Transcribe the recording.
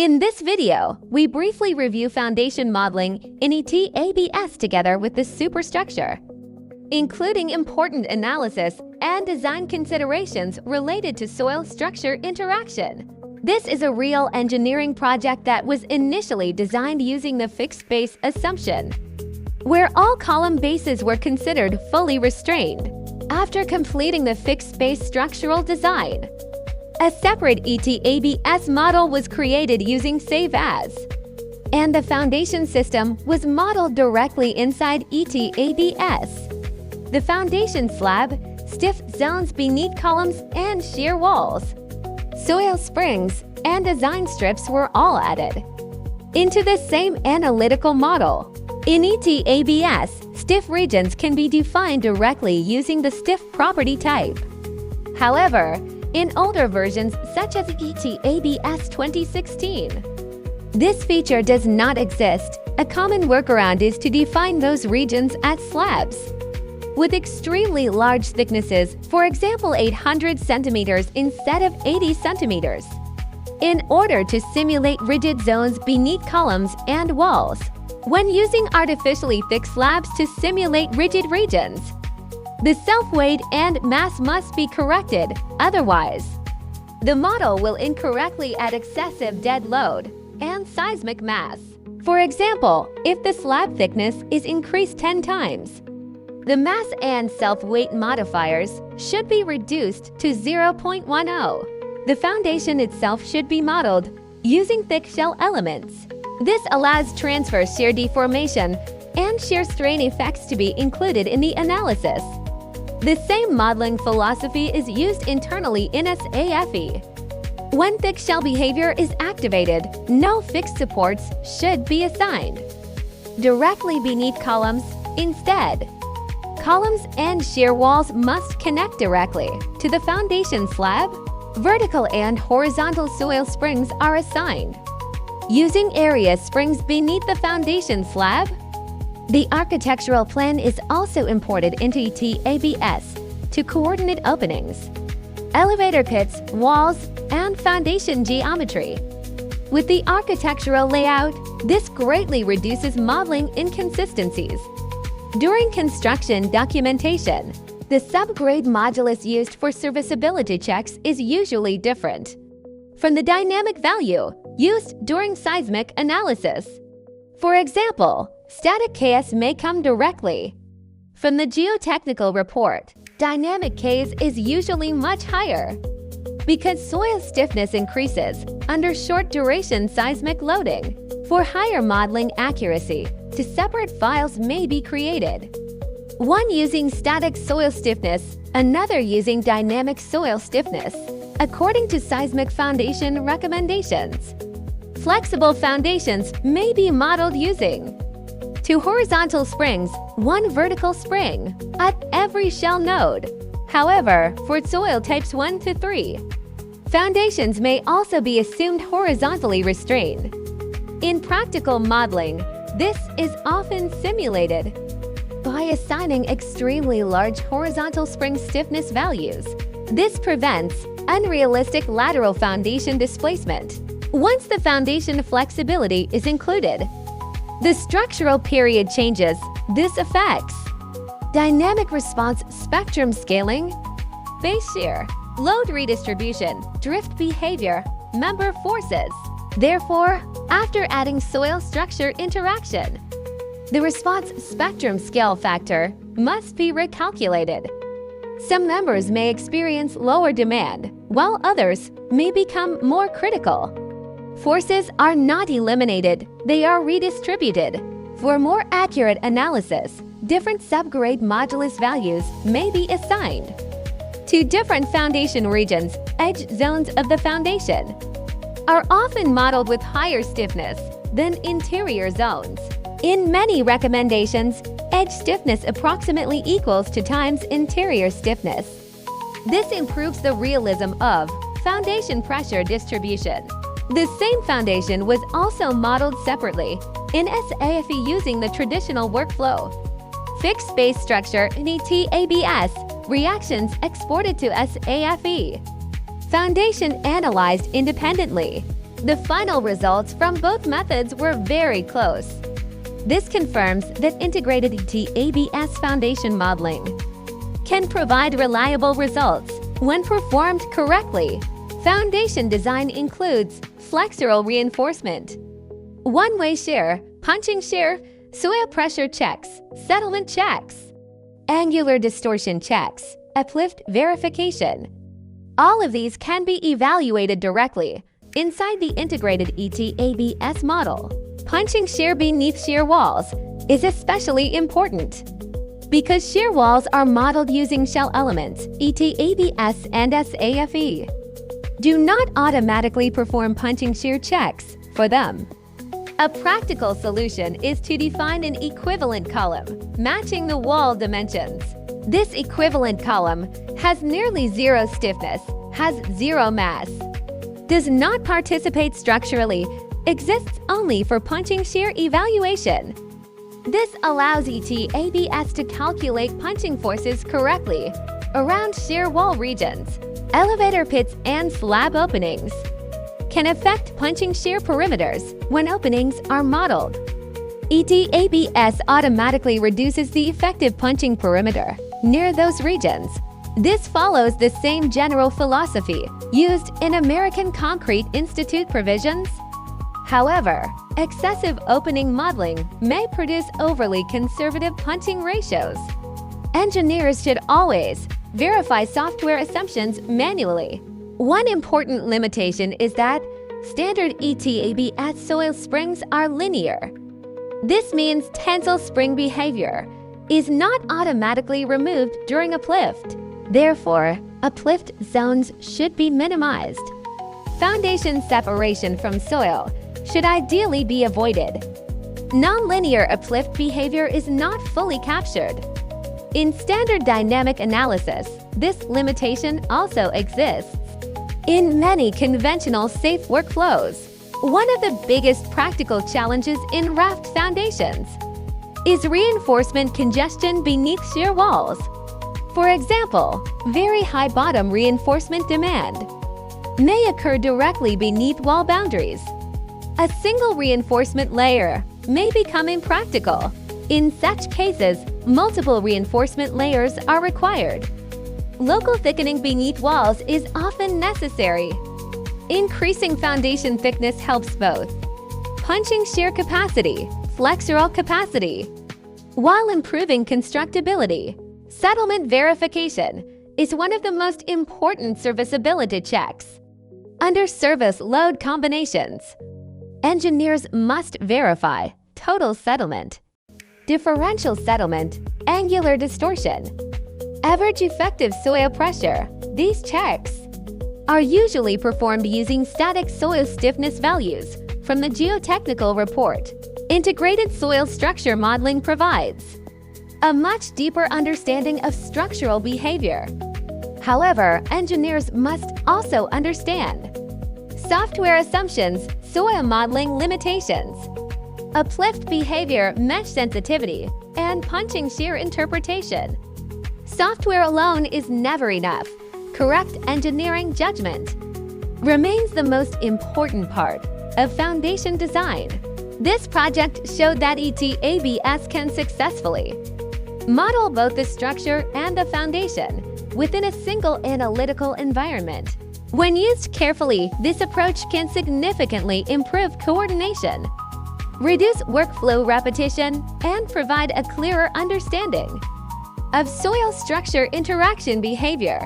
In this video, we briefly review foundation modeling in ETABS together with the superstructure, including important analysis and design considerations related to soil structure interaction. This is a real engineering project that was initially designed using the fixed base assumption, where all column bases were considered fully restrained. After completing the fixed base structural design, a separate ETABS model was created using Save As, and the foundation system was modeled directly inside ETABS. The foundation slab, stiff zones beneath columns, and shear walls, soil springs, and design strips were all added into the same analytical model. In ETABS, stiff regions can be defined directly using the stiff property type. However, in older versions such as ETABS 2016, this feature does not exist. A common workaround is to define those regions as slabs with extremely large thicknesses, for example 800 centimeters instead of 80 centimeters, in order to simulate rigid zones beneath columns and walls. When using artificially thick slabs to simulate rigid regions, the self-weight and mass must be corrected, otherwise, the model will incorrectly add excessive dead load and seismic mass. For example, if the slab thickness is increased 10 times, the mass and self-weight modifiers should be reduced to 0.10. The foundation itself should be modeled using thick shell elements. This allows transfer shear deformation and shear strain effects to be included in the analysis. The same modeling philosophy is used internally in SAFE. When thick shell behavior is activated, no fixed supports should be assigned directly beneath columns. Instead, columns and shear walls must connect directly to the foundation slab. Vertical and horizontal soil springs are assigned using area springs beneath the foundation slab. The architectural plan is also imported into ETABS to coordinate openings, elevator pits, walls, and foundation geometry. With the architectural layout, this greatly reduces modeling inconsistencies. During construction documentation, the subgrade modulus used for serviceability checks is usually different from the dynamic value used during seismic analysis. For example, static Ks may come directly from the geotechnical report. Dynamic Ks is usually much higher because soil stiffness increases under short-duration seismic loading. For higher modeling accuracy, two separate files may be created, one using static soil stiffness, another using dynamic soil stiffness, according to seismic foundation recommendations. Flexible foundations may be modeled using 2 horizontal springs, 1 vertical spring at every shell node. However, for soil types 1 to 3, foundations may also be assumed horizontally restrained. In practical modeling, this is often simulated by assigning extremely large horizontal spring stiffness values. This prevents unrealistic lateral foundation displacement. Once the foundation flexibility is included, the structural period changes. This affects dynamic response spectrum scaling, base shear, load redistribution, drift behavior, member forces. Therefore, after adding soil structure interaction, the response spectrum scale factor must be recalculated. Some members may experience lower demand, while others may become more critical. Forces are not eliminated, they are redistributed. For more accurate analysis, different subgrade modulus values may be assigned to different foundation regions. Edge zones of the foundation are often modeled with higher stiffness than interior zones. In many recommendations, edge stiffness approximately equals 2 times interior stiffness. This improves the realism of foundation pressure distribution. The same foundation was also modeled separately in SAFE using the traditional workflow. Fixed base structure in ETABS, reactions exported to SAFE. Foundation analyzed independently. The final results from both methods were very close. This confirms that integrated ETABS foundation modeling can provide reliable results when performed correctly. Foundation design includes flexural reinforcement, one-way shear, punching shear, soil pressure checks, settlement checks, angular distortion checks, uplift verification. All of these can be evaluated directly inside the integrated ETABS model. Punching shear beneath shear walls is especially important because shear walls are modeled using shell elements, ETABS and SAFE. Do not automatically perform punching shear checks for them. A practical solution is to define an equivalent column, matching the wall dimensions. This equivalent column has nearly zero stiffness, has zero mass, does not participate structurally, exists only for punching shear evaluation. This allows ETABS to calculate punching forces correctly around shear wall regions. Elevator pits and slab openings can affect punching shear perimeters when openings are modeled. ETABS automatically reduces the effective punching perimeter near those regions. This follows the same general philosophy used in American Concrete Institute provisions. However, excessive opening modeling may produce overly conservative punching ratios. Engineers should always verify software assumptions manually. One important limitation is that standard ETABS soil springs are linear. This means tensile spring behavior is not automatically removed during uplift. Therefore, uplift zones should be minimized. Foundation separation from soil should ideally be avoided. Nonlinear uplift behavior is not fully captured. In standard dynamic analysis, this limitation also exists. In many conventional safe workflows, one of the biggest practical challenges in raft foundations is reinforcement congestion beneath shear walls. For example, very high bottom reinforcement demand may occur directly beneath wall boundaries. A single reinforcement layer may become impractical. In such cases, multiple reinforcement layers are required. Local thickening beneath walls is often necessary. Increasing foundation thickness helps both punching shear capacity, flexural capacity, while improving constructability. Settlement verification is one of the most important serviceability checks. Under service load combinations, engineers must verify total settlement, differential settlement, angular distortion, average effective soil pressure. These checks are usually performed using static soil stiffness values from the geotechnical report. Integrated soil structure modeling provides a much deeper understanding of structural behavior. However, engineers must also understand software assumptions, soil modeling limitations, uplift behavior, mesh sensitivity, and punching shear interpretation. Software alone is never enough. Correct engineering judgment remains the most important part of foundation design. This project showed that ETABS can successfully model both the structure and the foundation within a single analytical environment. When used carefully, this approach can significantly improve coordination, reduce workflow repetition, and provide a clearer understanding of soil structure interaction behavior.